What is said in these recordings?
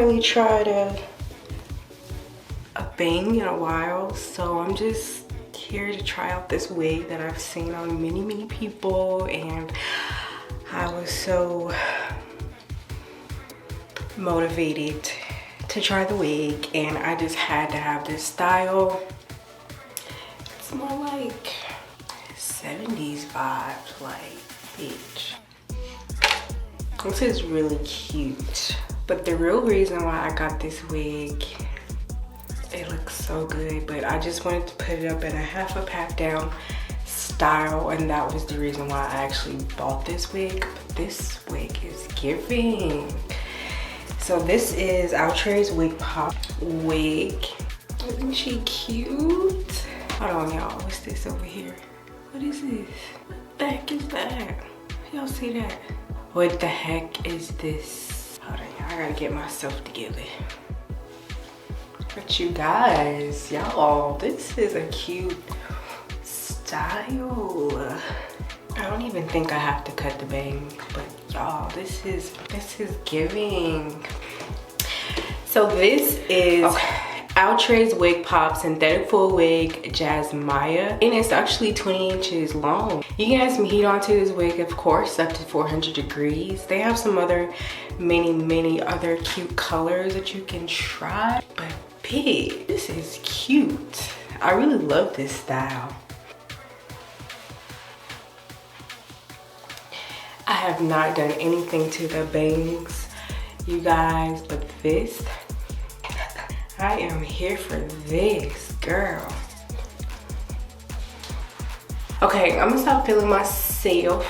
really tried a bang in a while, so I'm just here to try out this wig that I've seen on many people, and I was so motivated to try the wig, and I just had to have this style. It's more like 70s vibes, like, bitch. This is really cute, but the real reason why I got this wig, it looks so good, but I just wanted to put it up in a half a pat down style, and that was the reason why I actually bought this wig. But this wig is giving. So this is Outre's Wig Pop wig. Isn't she cute? Hold on, y'all. What's this over here? What is this? What the heck is that? Y'all see that? What the heck is this? Hold on, y'all. I gotta get myself together. But you guys, y'all, this is a cute style. I don't even think I have to cut the bangs, but y'all, this is giving. So this is Outre's Wig Pop Synthetic Full Wig Jasmiyah, and it's actually 20 inches long. You can add some heat onto this wig, of course, up to 400 degrees. They have some other many other cute colors that you can try, but big, this is cute. I really love this style. I have not done anything to the bangs, you guys, but this, I am here for this, girl. Okay, I'm gonna stop feeling myself.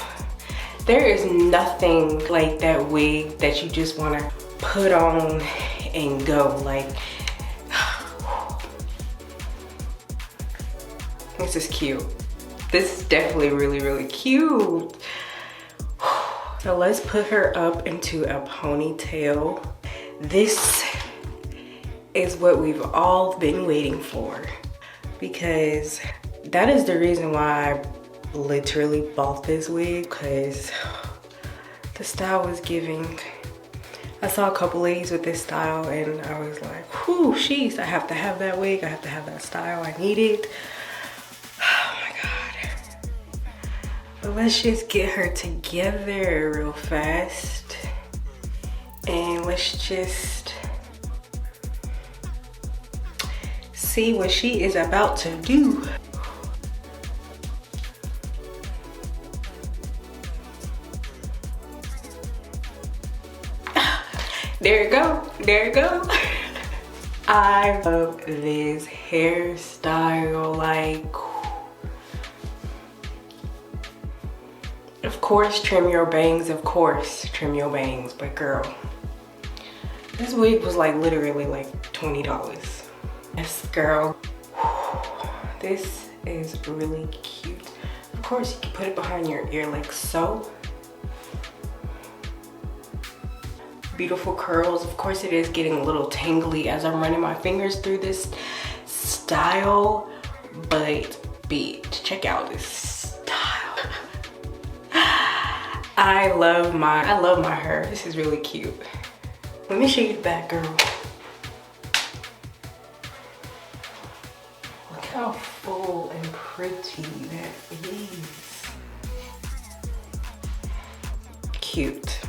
There is nothing like that wig that you just wanna put on and go. Like, this is cute. This is definitely really cute. So let's put her up into a ponytail. This is what we've all been waiting for, because that is the reason why I literally bought this wig, because the style was giving. I saw a couple ladies with this style and I was like, whew, sheesh, I have to have that wig. I have to have that style. I need it. But let's just get her together real fast, and let's just see what she is about to do. There you go, there you go. I love this hairstyle, like, of course, trim your bangs, of course, trim your bangs, but girl, this wig was like literally like $20. Yes, girl, this is really cute. Of course, you can put it behind your ear like so. Beautiful curls. Of course, it is getting a little tangly as I'm running my fingers through this style, but bitch, check out this style. I love my hair. This is really cute. Let me show you the back, girl. Look how full and pretty that is. Cute.